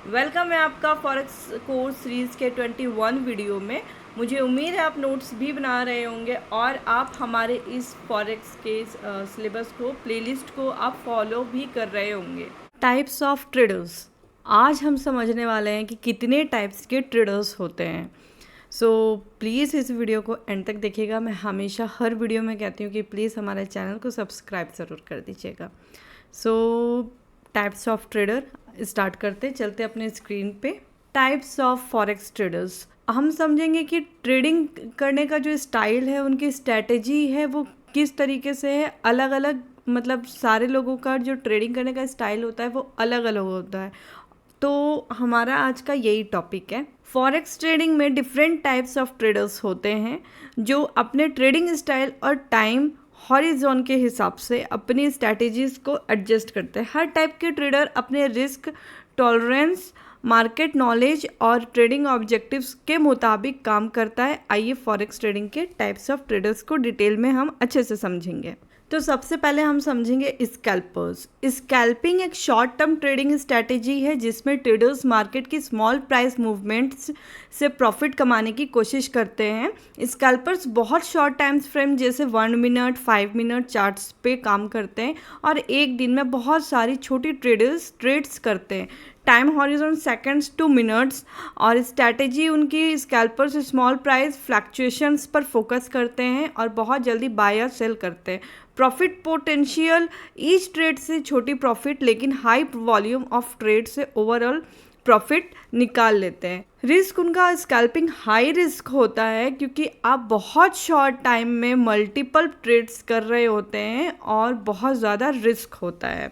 Welcome है आपका forex course series के 21 वीडियो में। मुझे उम्मीद है आप नोट्स भी बना रहे होंगे और आप हमारे इस फॉरेक्स के सिलेबस को प्लेलिस्ट को आप फॉलो भी कर रहे होंगे। टाइप्स ऑफ ट्रेडर्स, आज हम समझने वाले हैं कि कितने टाइप्स के ट्रेडर्स होते हैं। सो प्लीज़ इस वीडियो को एंड तक देखिएगा। मैं हमेशा हर वीडियो में कहती हूँ कि प्लीज़ हमारे चैनल को सब्सक्राइब ज़रूर कर दीजिएगा। टाइप्स ऑफ ट्रेडर स्टार्ट करते चलते अपने स्क्रीन पे। टाइप्स ऑफ फॉरेक्स ट्रेडर्स, हम समझेंगे कि ट्रेडिंग करने का जो स्टाइल है, उनकी स्ट्रैटेजी है, वो किस तरीके से है। अलग अलग मतलब सारे लोगों का जो ट्रेडिंग करने का स्टाइल होता है वो अलग अलग होता है। तो हमारा आज का यही टॉपिक है। फॉरेक्स ट्रेडिंग में डिफरेंट टाइप्स ऑफ ट्रेडर्स होते हैं जो अपने ट्रेडिंग स्टाइल और टाइम हॉरिजॉन के हिसाब से अपनी स्ट्रैटेजीज को एडजस्ट करते हैं। हर टाइप के ट्रेडर अपने रिस्क टॉलरेंस, मार्केट नॉलेज और ट्रेडिंग ऑब्जेक्टिव्स के मुताबिक काम करता है। आइए फॉरेक्स ट्रेडिंग के टाइप्स ऑफ ट्रेडर्स को डिटेल में हम अच्छे से समझेंगे। तो सबसे पहले हम समझेंगे स्कैल्पर्स। स्कैल्पिंग एक शॉर्ट टर्म ट्रेडिंग स्ट्रैटेजी है जिसमें ट्रेडर्स मार्केट की स्मॉल प्राइस मूवमेंट्स से प्रॉफिट कमाने की कोशिश करते हैं। स्कैल्पर्स बहुत शॉर्ट टाइम फ्रेम जैसे 1 मिनट 5 मिनट चार्ट्स पे काम करते हैं और एक दिन में बहुत सारी छोटी ट्रेड्स करते हैं। Time horizon seconds two minutes और स्ट्रैटेजी उनकी स्कैल्पर्स स्मॉल प्राइस फ्लक्चुएशंस पर फोकस करते हैं और बहुत जल्दी बाय या सेल करते हैं। प्रॉफिट पोटेंशियल, ईच ट्रेड से छोटी प्रॉफिट लेकिन हाई वॉल्यूम ऑफ ट्रेड से ओवरऑल प्रॉफिट निकाल लेते हैं। रिस्क, उनका स्कैल्पिंग हाई रिस्क होता है क्योंकि आप बहुत शॉर्ट टाइम में मल्टीपल ट्रेड्स कर रहे होते हैं और बहुत ज़्यादा रिस्क होता है।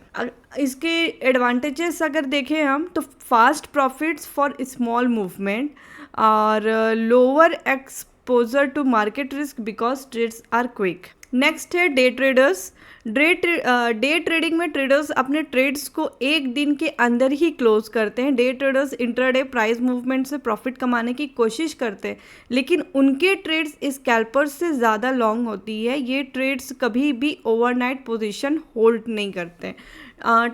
इसके एडवांटेजेस अगर देखें हम तो fast profits for small movement और lower exposure to market risk because trades are quick. Next है डे ट्रेडर्स। डे ट्रेडिंग में ट्रेडर्स अपने ट्रेड्स को एक दिन के अंदर ही क्लोज करते हैं। Day traders intraday price movement से प्रॉफिट कमाने की कोशिश करते हैं लेकिन उनके ट्रेड्स स्कैल्पर्स से ज़्यादा लॉन्ग होती है। ये ट्रेड्स कभी भी ओवरनाइट पोजीशन होल्ड नहीं करते।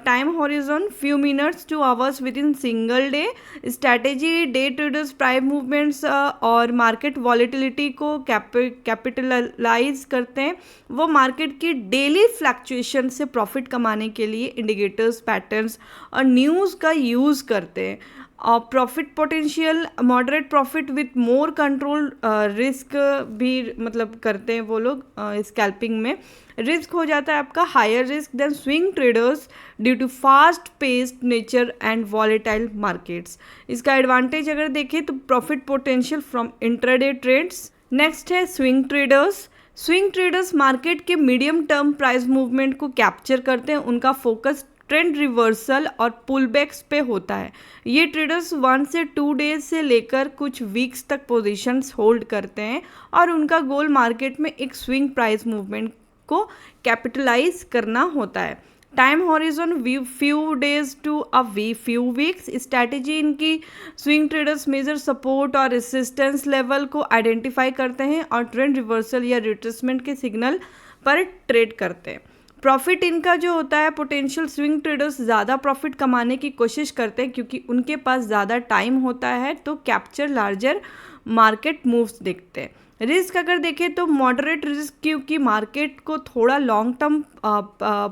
Time horizon few minutes two hours with in single day. Strategy, day traders price movements और मार्केट वॉलेटिलिटी को कैपिटलाइज करते हैं। वो मार्केट की डेली फ्लक्चुएशन से प्रॉफिट कमाने के लिए इंडिकेटर्स, पैटर्न्स और न्यूज़ का यूज़ करते हैं। और profit potential, moderate profit with more control, risk भी मतलब करते हैं वो लोग। स्कैल्पिंग में रिस्क हो जाता है आपका higher risk than swing traders due to fast paced nature and volatile markets. इसका एडवांटेज अगर देखें तो profit potential from intraday trades. Next है swing traders. Swing traders market के मीडियम टर्म प्राइस मूवमेंट को कैप्चर करते हैं। उनका फोकस ट्रेंड रिवर्सल और पुलबैक्स पे होता है। ये ट्रेडर्स 1 से 2 डेज से लेकर कुछ वीक्स तक पोजीशंस होल्ड करते हैं और उनका गोल मार्केट में एक स्विंग प्राइस मूवमेंट को कैपिटलाइज करना होता है। Time horizon few days to a few weeks. Strategy इनकी स्विंग ट्रेडर्स मेजर सपोर्ट और रेसिस्टेंस लेवल को आइडेंटिफाई करते हैं और ट्रेंड रिवर्सल या रिट्रेसमेंट के सिग्नल पर ट्रेड करते हैं। प्रॉफिट इनका जो होता है पोटेंशियल, स्विंग ट्रेडर्स ज़्यादा प्रॉफिट कमाने की कोशिश करते हैं क्योंकि उनके पास ज़्यादा टाइम होता है तो कैप्चर लार्जर मार्केट मूव्स देखते हैं। रिस्क अगर देखें तो मॉडरेट रिस्क क्योंकि मार्केट को थोड़ा लॉन्ग टर्म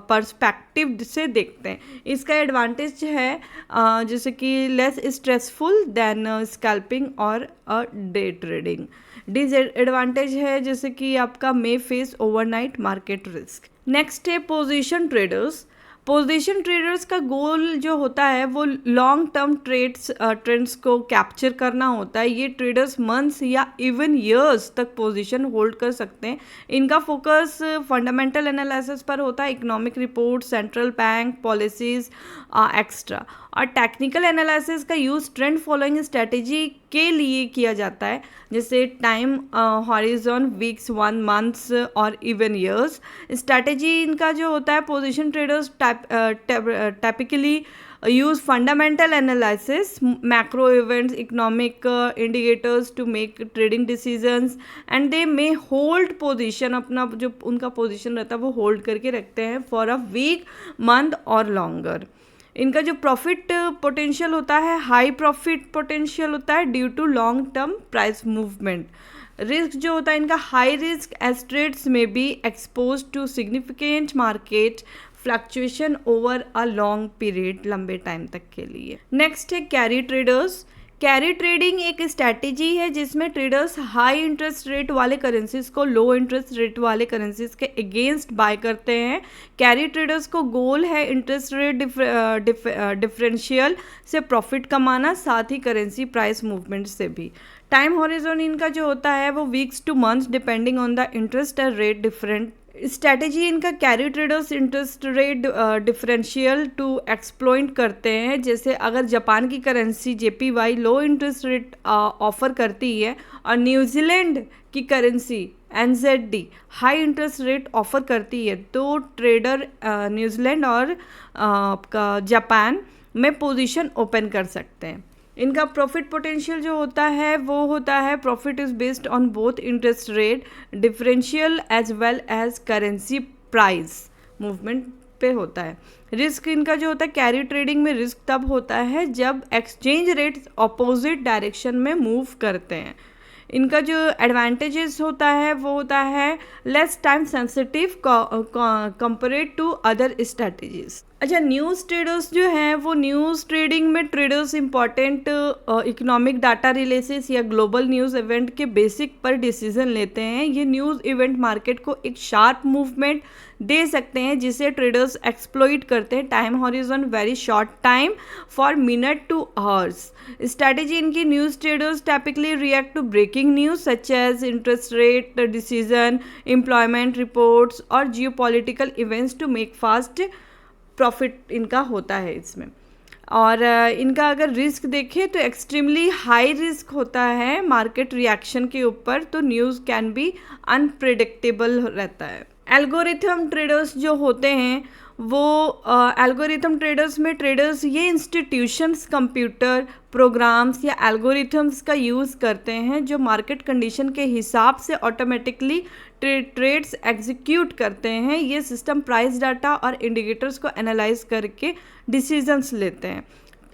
पर्सपेक्टिव से देखते हैं। इसका एडवांटेज है जैसे कि लेस स्ट्रेसफुल देन स्कैल्पिंग और डे ट्रेडिंग। डिसएडवांटेज है जैसे कि आपका may face overnight market risk. Next है पोजीशन ट्रेडर्स। पोजीशन ट्रेडर्स का गोल जो होता है वो लॉन्ग टर्म ट्रेंड्स को कैप्चर करना होता है। ये ट्रेडर्स मंथ्स या इवन ईयर्स तक पोजीशन होल्ड कर सकते हैं। इनका फोकस फंडामेंटल एनालिसिस पर होता है, economic report, central bank policies extra. और टेक्निकल एनालिसिस का यूज़ ट्रेंड फॉलोइंग स्ट्रैटेजी के लिए किया जाता है जैसे टाइम हॉरिजॉन वीक्स, 1 मंथ्स और इवन ईयर्स। स्ट्रैटेजी इनका जो होता है position traders typically use fundamental analysis, macro events, economic indicators to make trading decisions and they may hold position, अपना जो उनका पोजीशन रहता है वो होल्ड करके रखते हैं फॉर अ वीक, मंथ और लॉन्गर। इनका जो प्रॉफिट पोटेंशियल होता है, हाई प्रॉफिट पोटेंशियल होता है due to long term price movement. Risk जो होता है इनका हाई रिस्क एज ट्रेड्स में be exposed to significant market fluctuation over a long period, लंबे टाइम तक के लिए। नेक्स्ट है कैरी ट्रेडर्स। कैरी ट्रेडिंग एक स्ट्रैटेजी है जिसमें ट्रेडर्स हाई इंटरेस्ट रेट वाले करेंसीज को लो इंटरेस्ट रेट वाले करेंसीज के अगेंस्ट बाय करते हैं। कैरी ट्रेडर्स को गोल है इंटरेस्ट रेट डिफरेंशियल से प्रॉफिट कमाना, साथ ही करेंसी प्राइस मूवमेंट से भी। टाइम हॉरिजन इनका जो होता है वो weeks to months depending on the interest rate different. Strategy इनका carry traders interest rate differential to exploit करते हैं। जैसे अगर जापान की currency JPY low interest rate offer करती है और न्यूजीलैंड की currency NZD high interest rate offer करती है, तो ट्रेडर न्यूजीलैंड और आपका जापान में पोजीशन ओपन कर सकते हैं। इनका प्रॉफिट पोटेंशियल जो होता है वो होता है profit is based on both interest rate differential as well as currency price movement पे होता है। रिस्क इनका जो होता है कैरी ट्रेडिंग में रिस्क तब होता है जब एक्सचेंज रेट्स अपोजिट डायरेक्शन में मूव करते हैं। इनका जो एडवांटेजेस होता है वो होता है less time sensitive compared to other strategies. अच्छा, न्यूज़ ट्रेडर्स जो हैं वो न्यूज़ ट्रेडिंग में traders important economic data releases या ग्लोबल न्यूज़ इवेंट के बेसिक पर डिसीजन लेते हैं। ये न्यूज़ इवेंट मार्केट को एक शार्प मूवमेंट दे सकते हैं जिसे ट्रेडर्स एक्सप्लॉइट करते हैं। Time horizon very short time for minute to hours. Strategy इनकी news traders typically react to breaking news such as interest rate decision, employment reports और geopolitical events to make fast profit इनका होता है इसमें। और इनका अगर रिस्क देखें तो एक्सट्रीमली हाई रिस्क होता है मार्केट रिएक्शन के ऊपर, तो न्यूज़ कैन बी अनप्रिडिक्टेबल रहता है। एल्गोरिथम ट्रेडर्स जो होते हैं वो एल्गोरिथम ट्रेडर्स में ट्रेडर्स ये इंस्टीट्यूशंस कंप्यूटर प्रोग्राम्स या एल्गोरिथम्स का यूज़ करते हैं जो मार्केट कंडीशन के हिसाब से ऑटोमेटिकली ट्रेड्स एग्जीक्यूट करते हैं। ये सिस्टम प्राइस डाटा और इंडिकेटर्स को एनालाइज करके डिसीजंस लेते हैं।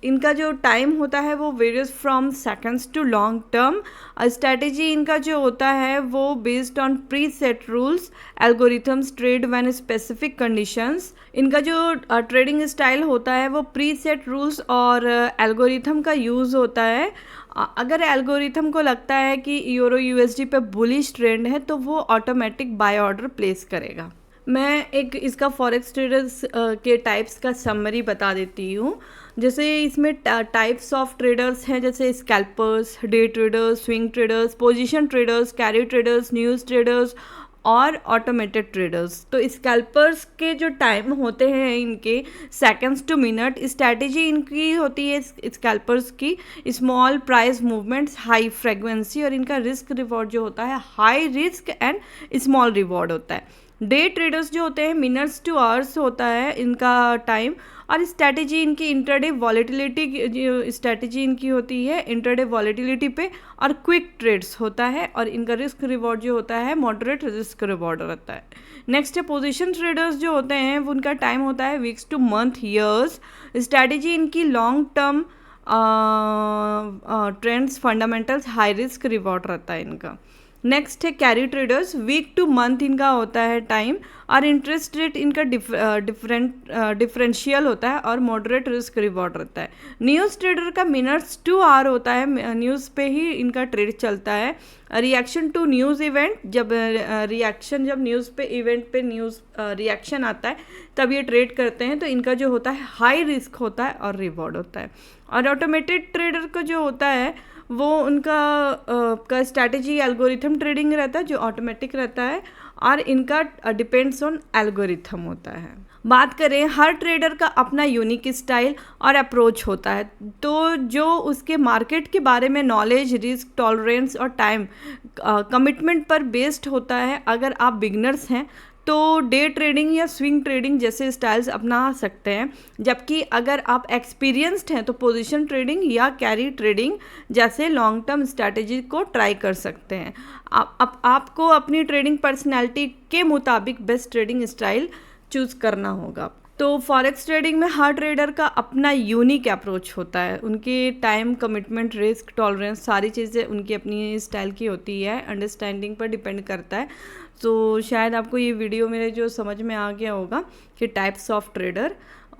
इनका जो टाइम होता है वो varies from seconds to long term. Strategy इनका जो होता है वो based on pre set rules, algorithms trade when specific conditions. इनका जो ट्रेडिंग स्टाइल होता है वो प्री सेट रूल्स और एल्गोरिथम का यूज़ होता है। अगर एल्गोरिथम को लगता है कि यूरो USD पे बुलिश ट्रेंड है तो वो ऑटोमेटिक बाय ऑर्डर प्लेस करेगा। मैं एक इसका फॉरेक्स ट्रेडर्स के टाइप्स का समरी बता देती हूँ। जैसे इसमें टाइप्स ऑफ ट्रेडर्स हैं, जैसे scalpers, day traders, swing traders, position traders, carry traders, news traders और ऑटोमेटेड ट्रेडर्स। तो स्कैल्पर्स के जो टाइम होते हैं इनके सेकंड्स टू मिनट। स्ट्रैटेजी इनकी होती है स्कैल्पर्स की small price movements, high frequency, और इनका रिस्क रिवॉर्ड जो होता है high risk and small reward होता है। डे ट्रेडर्स जो होते हैं मिनट्स टू आवर्स होता है इनका टाइम, और स्ट्रैटेजी इनकी इंटरडे वॉलेटिलिटी जो स्ट्रैटेजी इनकी होती है इंटरडे वॉलेटिलिटी पे और क्विक ट्रेड्स होता है, और इनका रिस्क रिवॉर्ड जो होता है मॉडरेट रिस्क रिवॉर्ड रहता है। नेक्स्ट है पोजीशन ट्रेडर्स जो होते हैं वो उनका टाइम होता है weeks to month, years. Strategy इनकी long term trends, fundamentals, high risk reward रहता है इनका। नेक्स्ट है carry traders, week to month इनका होता है टाइम, और इंटरेस्ट रेट इनका डिफरेंशियल होता है और मॉडरेट रिस्क रिवॉर्ड रहता है। न्यूज़ ट्रेडर का मिनट्स टू आवर होता है, न्यूज़ पे ही इनका ट्रेड चलता है। रिएक्शन टू न्यूज़ इवेंट, जब न्यूज़ पे इवेंट पे न्यूज़ रिएक्शन आता है तब ये ट्रेड करते हैं, तो इनका जो होता है हाई रिस्क होता है और रिवॉर्ड होता है। और ऑटोमेटेड ट्रेडर का जो होता है वो उनका स्ट्रैटेजी एल्गोरिथम ट्रेडिंग रहता है जो ऑटोमेटिक रहता है, और इनका डिपेंड्स ऑन एल्गोरिथम होता है। बात करें, हर ट्रेडर का अपना यूनिक स्टाइल और अप्रोच होता है, तो जो उसके मार्केट के बारे में नॉलेज, रिस्क टॉलरेंस और टाइम कमिटमेंट पर बेस्ड होता है। अगर आप बिगनर्स हैं तो डे ट्रेडिंग या स्विंग ट्रेडिंग जैसे स्टाइल्स अपना सकते हैं, जबकि अगर आप एक्सपीरियंस्ड हैं तो पोजीशन ट्रेडिंग या कैरी ट्रेडिंग जैसे लॉन्ग टर्म स्ट्रैटेजी को ट्राई कर सकते हैं। आपको अपनी ट्रेडिंग पर्सनैलिटी के मुताबिक बेस्ट ट्रेडिंग स्टाइल चूज़ करना होगा। तो तो फॉरेक्स ट्रेडिंग में हर ट्रेडर का अपना यूनिक अप्रोच होता है। उनके टाइम कमिटमेंट, रिस्क टॉलरेंस, सारी चीज़ें उनकी अपनी स्टाइल की होती है, अंडरस्टैंडिंग पर डिपेंड करता है। तो शायद आपको ये वीडियो मेरे जो समझ में आ गया होगा कि types of trader.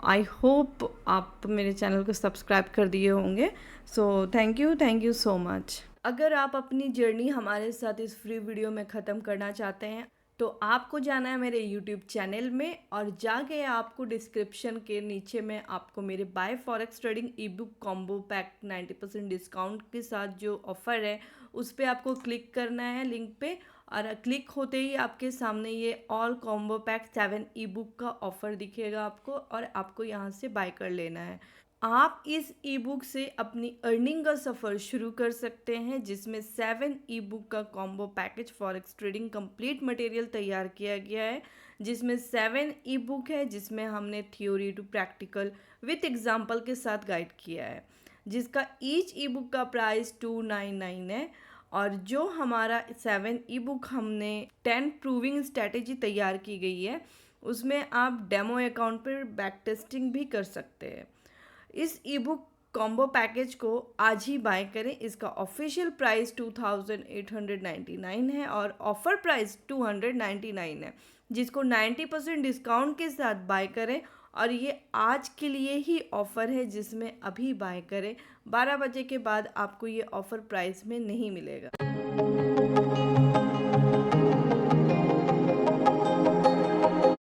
I hope आप मेरे चैनल को सब्सक्राइब कर दिए होंगे। So thank you so much. अगर आप अपनी जर्नी हमारे साथ इस फ्री वीडियो में ख़त्म करना चाहते हैं तो आपको जाना है मेरे यूट्यूब चैनल में, और जाके आपको डिस्क्रिप्शन के नीचे में आपको मेरे बाय forex trading ebook combo pack 90% discount के साथ जो ऑफ़र है उस पर आपको क्लिक करना है लिंक पे, और क्लिक होते ही आपके सामने ये ऑल कॉम्बो पैक 7 ई बुक का ऑफ़र दिखेगा आपको, और आपको यहाँ से बाय कर लेना है। आप इस ई बुक से अपनी अर्निंग का सफ़र शुरू कर सकते हैं, जिसमें 7 ई बुक का combo package forex trading complete material तैयार किया गया है, जिसमें 7 ई बुक है, जिसमें हमने theory to practical with example के साथ गाइड किया है, जिसका ईच ई बुक का प्राइस 299 है। और जो हमारा 7 ई बुक हमने 10 प्रूविंग स्ट्रैटेजी तैयार की गई है, उसमें आप डेमो अकाउंट पर बैक टेस्टिंग भी कर सकते हैं। इस ई बुक कॉम्बो पैकेज को आज ही बाय करें। इसका ऑफिशियल प्राइस 2899 है और ऑफ़र प्राइस 299 है, जिसको 90% डिस्काउंट के साथ बाय करें। और ये आज के लिए ही ऑफ़र है, जिसमें अभी बाय करें, 12 बजे के बाद आपको ये ऑफ़र प्राइस में नहीं मिलेगा।